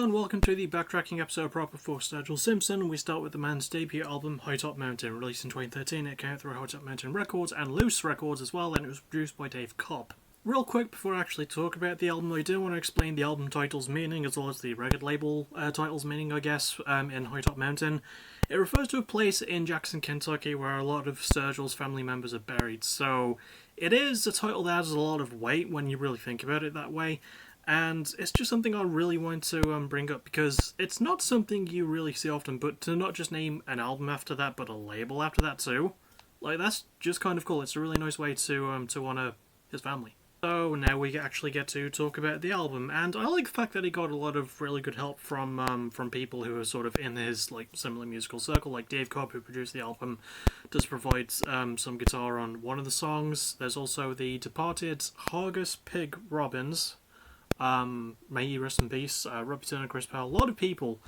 and welcome to the Backtracking episode proper for Sturgill Simpson. We start with the man's debut album, High Top Mountain, released in 2013. It came out through High Top Mountain Records and Loose Records as well, and it was produced by Dave Cobb. Real quick before I actually talk about the album, I do want to explain the album title's meaning as well as the record label title's meaning, I guess, in High Top Mountain. It refers to a place in Jackson, Kentucky where a lot of Sturgill's family members are buried, so it is a title that has a lot of weight when you really think about it that way. And it's just something I really want to bring up because it's not something you really see often, but to not just name an album after that, but a label after that too, like that's just kind of cool. It's a really nice way to honour his family. So now we actually get to talk about the album, and I like the fact that he got a lot of really good help from people who are sort of in his like similar musical circle, like Dave Cobb, who produced the album, does provide some guitar on one of the songs. There's also the departed Hargus Pig Robbins. May he rest in peace, Robbie Turner, Chris Powell, a lot of people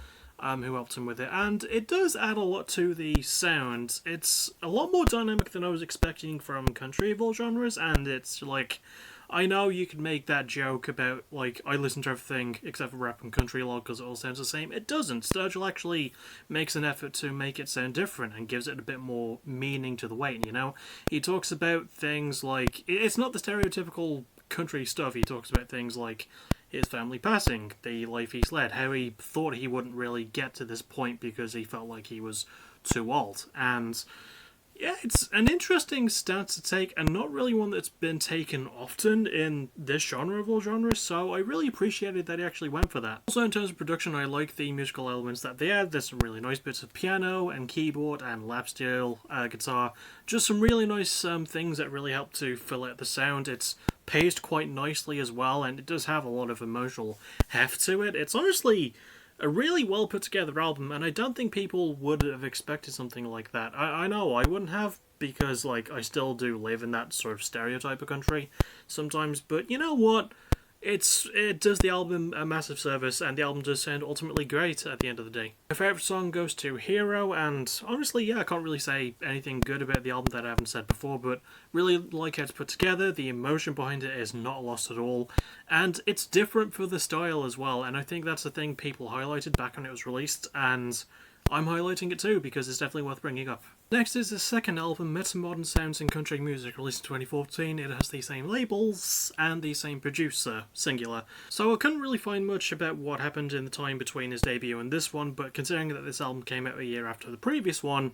who helped him with it, and it does add a lot to the sound. It's a lot more dynamic than I was expecting from country of all genres, and it's like, I know you could make that joke about, like, I listen to everything except for rap and country a lot because it all sounds the same. It doesn't. Sturgill actually makes an effort to make it sound different and gives it a bit more meaning to the weight, you know? He talks about things like, it's not the stereotypical country stuff. He talks about things like his family passing, the life he's led, how he thought he wouldn't really get to this point because he felt like he was too old. And yeah, it's an interesting stance to take and not really one that's been taken often in this genre of all genres, so I really appreciated that he actually went for that. Also, in terms of production, I like the musical elements that they add. There's some really nice bits of piano and keyboard and lap steel guitar, just some really nice things that really help to fill out the sound. It's paced quite nicely as well, and it does have a lot of emotional heft to it. It's honestly a really well put together album, and I don't think people would have expected something like that. I know I wouldn't have, because like I still do live in that sort of stereotype of country sometimes, but you know what? It does the album a massive service, and the album does sound ultimately great at the end of the day. My favourite song goes to Hero, and honestly, yeah, I can't really say anything good about the album that I haven't said before, but really like how it's put together. The emotion behind it is not lost at all, and it's different for the style as well, and I think that's the thing people highlighted back when it was released, and I'm highlighting it too because it's definitely worth bringing up. Next is his second album, Metamodern Sounds in Country Music, released in 2014. It has the same labels and the same producer, singular. So I couldn't really find much about what happened in the time between his debut and this one, but considering that this album came out a year after the previous one,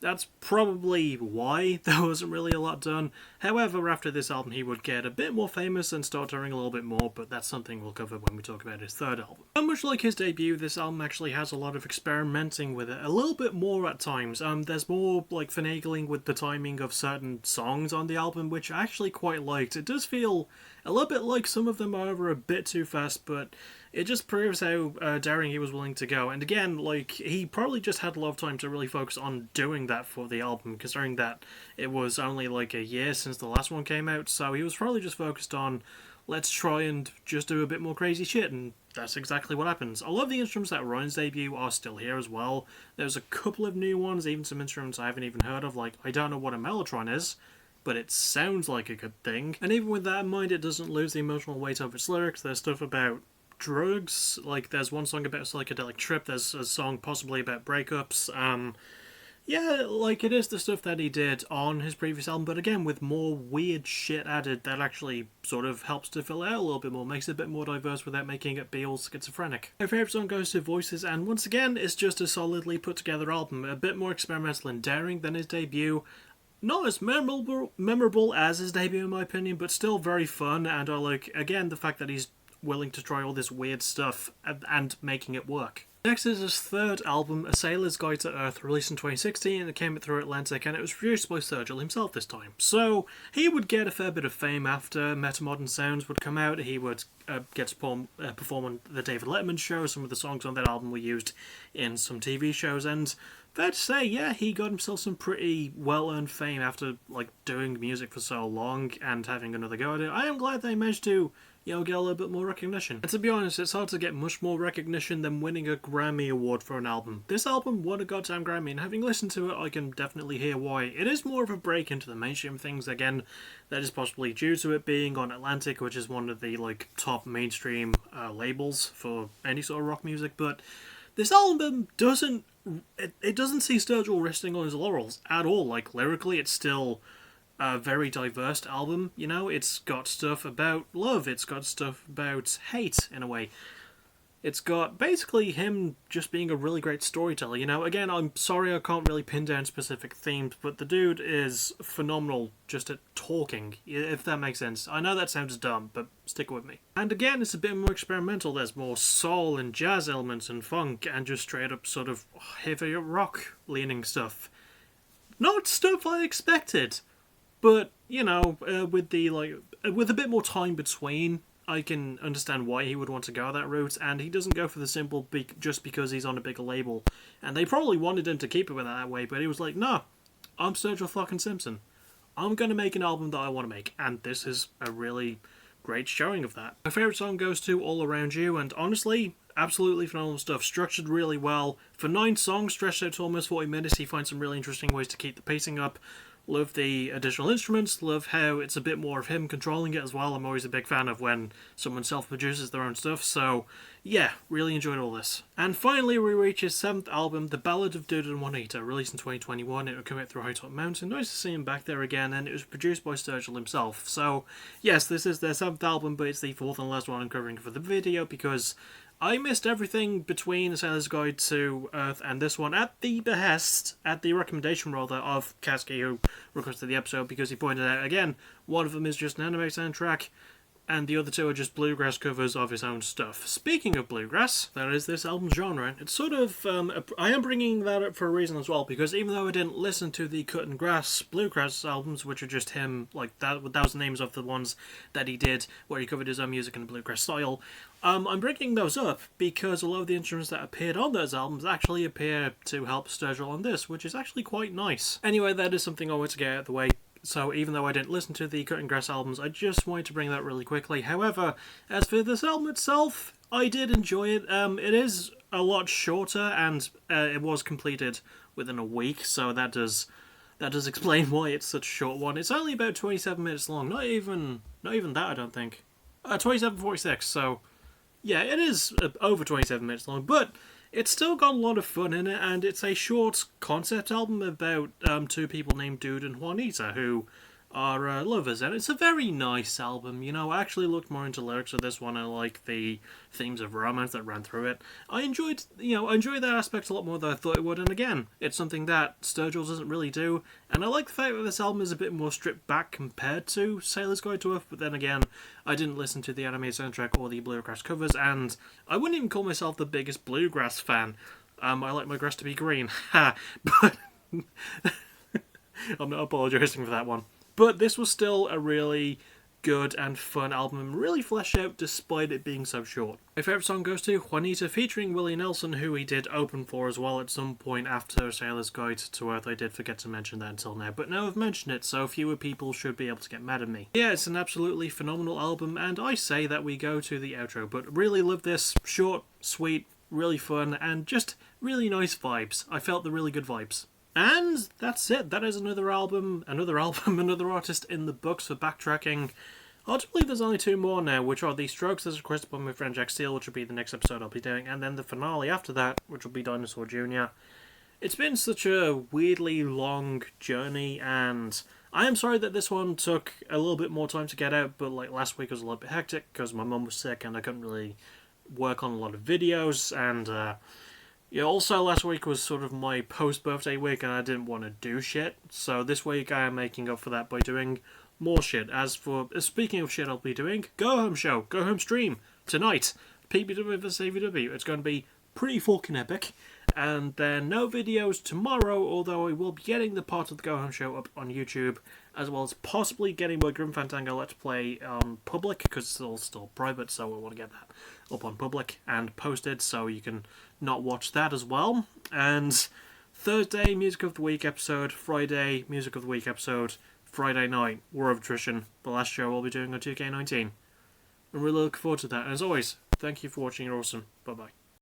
that's probably why there wasn't really a lot done. However, after this album he would get a bit more famous and start touring a little bit more, but that's something we'll cover when we talk about his third album. But much like his debut, this album actually has a lot of experimenting with it, a little bit more at times. There's more like finagling with the timing of certain songs on the album, which I actually quite liked. It does feel a little bit like some of them are over a bit too fast, but it just proves how daring he was willing to go. And again, like, he probably just had a lot of time to really focus on doing that for the album, considering that it was only like a year since the last one came out, so he was probably just focused on, let's try and just do a bit more crazy shit, and that's exactly what happens. A lot of the instruments that were on his debut are still here as well. There's a couple of new ones, even some instruments I haven't even heard of, like, I don't know what a mellotron is, but it sounds like a good thing. And even with that in mind, it doesn't lose the emotional weight of its lyrics. There's stuff about drugs, like there's one song about a psychedelic trip, there's a song possibly about breakups. Yeah, like it is the stuff that he did on his previous album, but again with more weird shit added that actually sort of helps to fill it out a little bit more, makes it a bit more diverse without making it be all schizophrenic. My favourite song goes to Voices, and once again it's just a solidly put together album, a bit more experimental and daring than his debut. Not as memorable as his debut in my opinion, but still very fun, and I like, again, the fact that he's willing to try all this weird stuff and making it work. Next is his third album, A Sailor's Guide to Earth, released in 2016, and it came through Atlantic, and it was produced by Sturgill himself this time. So he would get a fair bit of fame after Metamodern Sounds would come out. He would get to perform on the David Letterman show. Some of the songs on that album were used in some TV shows, and fair to say, yeah, he got himself some pretty well-earned fame after, like, doing music for so long and having another go at it. I am glad they managed to, get a little bit more recognition. And to be honest, it's hard to get much more recognition than winning a Grammy Award for an album. This album won a goddamn Grammy, and having listened to it, I can definitely hear why. It is more of a break into the mainstream things. Again, that is possibly due to it being on Atlantic, which is one of the, like, top mainstream labels for any sort of rock music, but this album doesn't see Sturgill resting on his laurels at all. Like, lyrically, it's still a very diverse album, It's got stuff about love, it's got stuff about hate, in a way. It's got basically him just being a really great storyteller, Again, I'm sorry I can't really pin down specific themes, but the dude is phenomenal just at talking, if that makes sense. I know that sounds dumb, but stick with me. And again, it's a bit more experimental. There's more soul and jazz elements and funk and just straight up sort of heavy rock leaning stuff. Not stuff I expected, but, with a bit more time between, I can understand why he would want to go that route, and he doesn't go for the simple just because he's on a bigger label. And they probably wanted him to keep it with that way, but he was like, no, I'm Sturgill fucking Simpson. I'm going to make an album that I want to make, and this is a really great showing of that. My favourite song goes to All Around You, and honestly, absolutely phenomenal stuff. Structured really well. For 9 songs, stretched out to almost 40 minutes, he finds some really interesting ways to keep the pacing up. Love the additional instruments, love how it's a bit more of him controlling it as well. I'm always a big fan of when someone self-produces their own stuff, so yeah, really enjoyed all this. And finally we reach his 7th album, The Ballad of Dude and Juanita, released in 2021. It would come out through High Top Mountain. Nice to see him back there again, and it was produced by Sturgill himself. So yes, this is their 7th album, but it's the 4th and last one I'm covering for the video because I missed everything between A Sailor's Guide to Earth and this one at the recommendation rather, of Kasky, who requested the episode, because he pointed out, again, one of them is just an anime soundtrack, and the other 2 are just bluegrass covers of his own stuff. Speaking of bluegrass, that is this album's genre. It's sort of, I am bringing that up for a reason as well, because even though I didn't listen to the Cut and Grass bluegrass albums, which are just him, like, that was the names of the ones that he did, where he covered his own music in a bluegrass style, I'm bringing those up because a lot of the instruments that appeared on those albums actually appear to help Sturgill on this, which is actually quite nice. Anyway, that is something I want to get out of the way. So even though I didn't listen to the Cut and Grass albums, I just wanted to bring that really quickly. However, as for this album itself, I did enjoy it. It is a lot shorter, and it was completed within a week, so that does explain why it's such a short one. It's only about 27 minutes long. Not even that, I don't think. 27:46. So yeah, it is over 27 minutes long, but it's still got a lot of fun in it, and it's a short concept album about 2 people named Dude and Juanita who are lovers, and it's a very nice album. I actually looked more into lyrics of this one. I like the themes of romance that ran through it. I enjoyed that aspect a lot more than I thought it would, and again, it's something that Sturgill doesn't really do, and I like the fact that this album is a bit more stripped back compared to Sailor's Guide to Earth, but then again, I didn't listen to the anime soundtrack or the bluegrass covers, and I wouldn't even call myself the biggest bluegrass fan. I like my grass to be green, but I'm not apologising for that one. But this was still a really good and fun album, really fleshed out despite it being so short. My favourite song goes to Juanita featuring Willie Nelson, who he did open for as well at some point after Sailor's Guide to Earth. I did forget to mention that until now, but now I've mentioned it, so fewer people should be able to get mad at me. Yeah, it's an absolutely phenomenal album, and I say that we go to the outro, but really love this. Short, sweet, really fun, and just really nice vibes. I felt the really good vibes. And that's it. That is another another artist in the books for Backtracking. Hard to believe there's only 2 more now, which are The Strokes, as requested by my friend Jack Steele, which will be the next episode I'll be doing, and then the finale after that, which will be Dinosaur Jr. It's been such a weirdly long journey, and I am sorry that this one took a little bit more time to get out, but like last week was a little bit hectic because my mum was sick and I couldn't really work on a lot of videos, and yeah, also last week was sort of my post-birthday week and I didn't want to do shit, so this week I am making up for that by doing more shit. As for, speaking of shit I'll be doing, Go Home Show, Go Home Stream, tonight, PBW vs AVW. It's going to be pretty fucking epic. And then no videos tomorrow, although I will be getting the part of the Go Home Show up on YouTube, as well as possibly getting my Grim Fandango Let's Play on public, because it's all still private, so I want to get that up on public and posted, so you can not watch that as well. And Thursday, Music of the Week episode. Friday, Music of the Week episode. Friday night, War of Attrition, the last show we'll be doing on 2K19. I'm really looking forward to that. And as always, thank you for watching. You're awesome. Bye-bye.